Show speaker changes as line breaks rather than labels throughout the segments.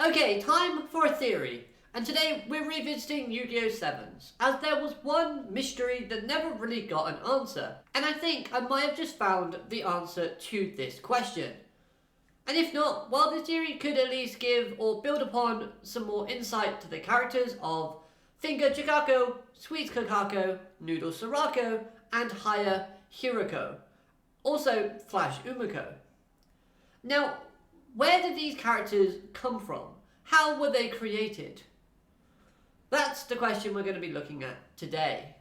Okay, time for a theory. And today we're revisiting Yugioh Sevens, as there was one mystery that never really got an answer. And I think I might have just found the answer to this question. And if not, well, this theory could at least give or build upon some more insight to the characters of Finger Chikako, Sweet Kakako, Noodle Sorako, and Haya Hiroko. Also Flash Umiko. Now, where did these characters come from? How were they created? That's the question we're going to be looking at today.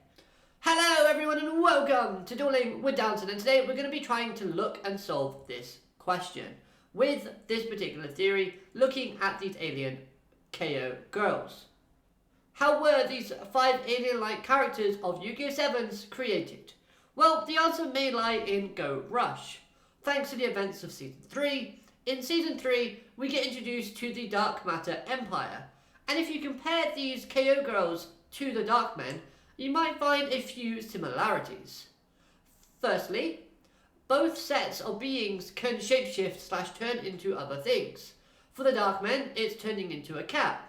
Hello everyone and welcome to Dueling with Downton, and today we're going to be trying to look and solve this question with this particular theory, looking at these alien KO girls. How were these 5 alien-like characters of Yugioh Sevens created? Well, the answer may lie in Go Rush. Thanks to the events of Season 3, in Season 3 we get introduced to the Dark Matter Empire, and if you compare these KO girls to the Dark Men, you might find a few similarities. Firstly, both sets of beings can shapeshift / turn into other things. For the Dark Men, it's turning into a cat.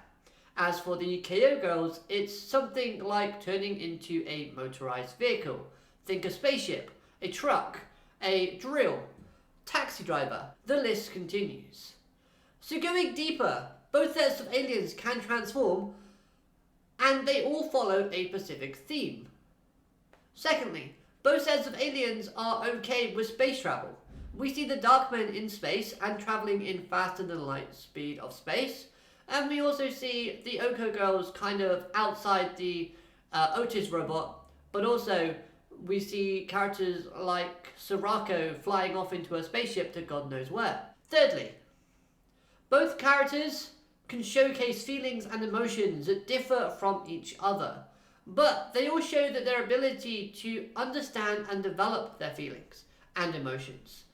As for the KO girls, it's something like turning into a motorized vehicle. Think a spaceship, a truck, a drill, taxi driver. The list continues. So going deeper, both sets of aliens can transform, and they all follow a specific theme. Secondly, both sets of aliens are okay with space travel. We see the Dark Men in space and travelling in faster than light speed of space, and we also see the Oko girls kind of outside the Otis robot, but also we see characters like Sorako flying off into a spaceship to God knows where. Thirdly, both characters can showcase feelings and emotions that differ from each other, but they all show that their ability to understand and develop their feelings and emotions.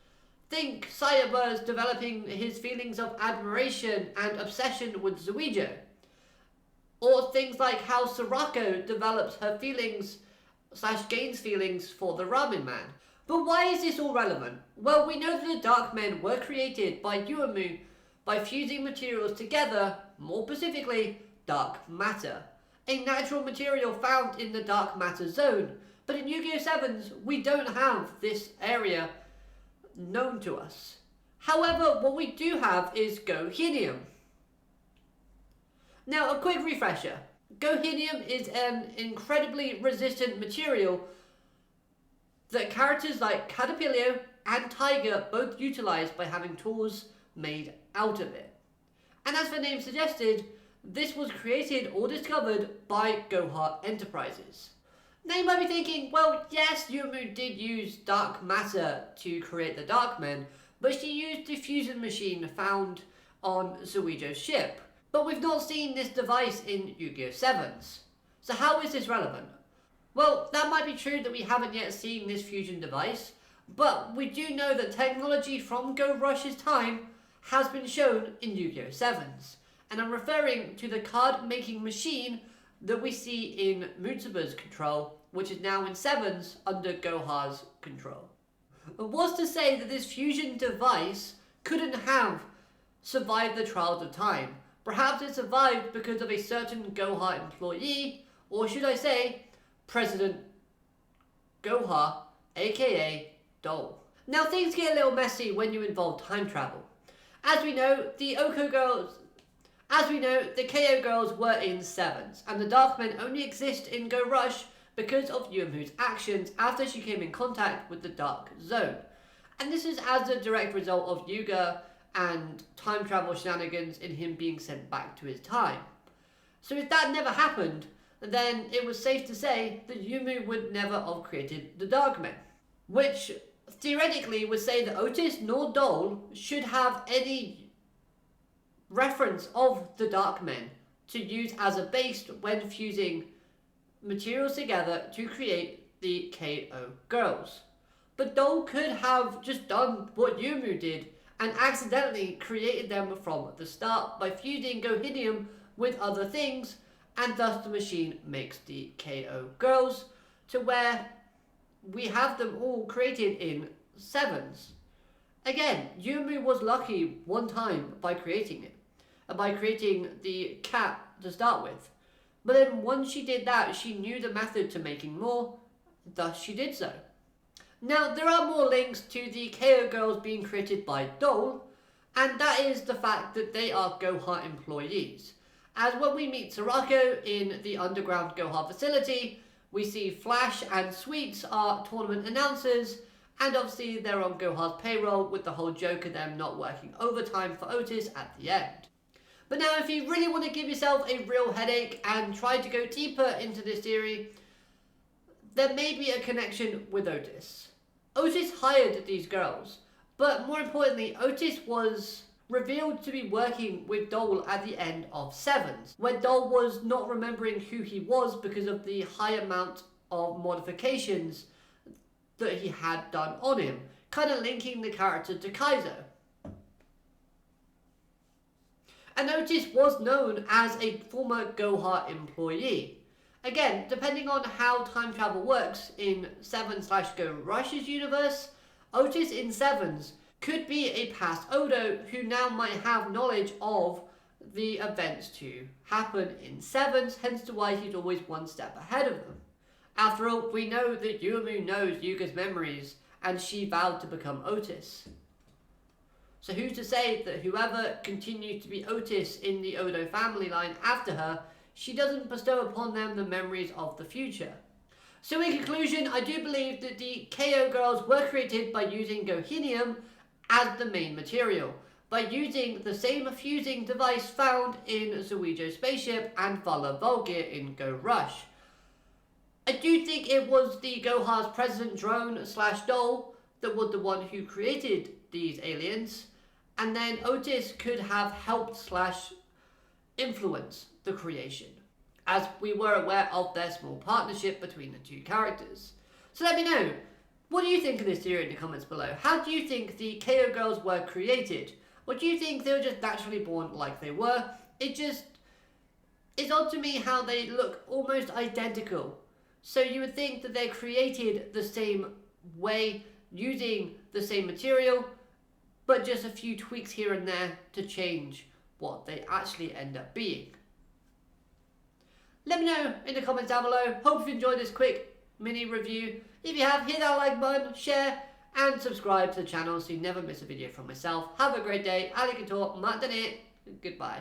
Think Sayaba's developing his feelings of admiration and obsession with Zuijo, or things like how Sorako develops her feelings / gains feelings for the Ramen Man. But why is this all relevant? Well, we know that the Dark Men were created by Yuumu by fusing materials together, more specifically, dark matter. A natural material found in the dark matter zone, but in Yugioh Sevens, we don't have this area known to us. However, what we do have is Gohinium. Now, a quick refresher. Gohinium is an incredibly resistant material that characters like Caterpillar and Tiger both utilize by having tools made out of it. And as the name suggested, this was created or discovered by Goha Enterprises. Now you might be thinking, well, yes, Yuumu did use dark matter to create the Dark Men, but she used the fusion machine found on Zuijo's ship. But we've not seen this device in Yugioh Sevens. So how is this relevant? Well, that might be true that we haven't yet seen this fusion device, but we do know that technology from Go Rush's time has been shown in Yugioh Sevens. And I'm referring to the card-making machine that we see in Mutsuba's control, which is now in Sevens under Goha's control. What's to say that this fusion device couldn't have survived the trials of time? Perhaps it survived because of a certain Goha employee, or should I say, President Goha, aka Dole. Now things get a little messy when you involve time travel. As we know, the KO girls were in Sevens, and the Dark Men only exist in Go Rush because of Yuumu's actions after she came in contact with the Dark Zone. And this is as a direct result of Yuga and time travel shenanigans in him being sent back to his time. So if that never happened, then it was safe to say that Yuumu would never have created the Dark Men, which theoretically would say that Otis nor Dole should have any reference of the Dark Men to use as a base when fusing materials together to create the KO girls. But Dole could have just done what Yuumu did and accidentally created them from the start by fusing Gohinium with other things, and thus the machine makes the KO girls to where we have them all created in Sevens. Again, Yuumu was lucky one time by creating it. by creating the cat to start with. But then once she did that, she knew the method to making more, thus she did so. Now, there are more links to the KO girls being created by Dole, and that is the fact that they are Goha employees. As when we meet Sorako in the underground Goha facility, we see Flash and Sweets are tournament announcers, and obviously they're on Goha's payroll with the whole joke of them not working overtime for Otis at the end. But now if you really want to give yourself a real headache and try to go deeper into this theory, there may be a connection with Otis. Otis hired these girls, but more importantly, Otis was revealed to be working with Dole at the end of Sevens, where Dole was not remembering who he was because of the high amount of modifications that he had done on him, kind of linking the character to Kaizo. And Otis was known as a former Goha employee. Again, depending on how time travel works in 7/Go Rush's universe, Otis in Sevens could be a past Odo who now might have knowledge of the events to happen in Sevens, hence to why he's always one step ahead of them. After all, we know that Yuumu knows Yuga's memories, and she vowed to become Otis. So who's to say that whoever continues to be Otis in the Odo family line after her, she doesn't bestow upon them the memories of the future? So in conclusion, I do believe that the KO girls were created by using Gohinium as the main material, by using the same fusing device found in Yugioh Spaceship and Vala Volgear in Go Rush. I do think it was the Goha's President Drone / Dole that was the one who created these aliens, and then Otis could have helped / influence the creation, as we were aware of their small partnership between the two characters. So let me know, what do you think of this theory in the comments below? How do you think the KO girls were created? Or do you think they were just naturally born like they were? It's odd to me how they look almost identical. So you would think that they're created the same way, using the same material, but just a few tweaks here and there to change what they actually end up being. Let me know in the comments down below. Hope you enjoyed this quick mini review. If you have, hit that like button, share, and subscribe to the channel so you never miss a video from myself. Have a great day. Alligator, matane, goodbye.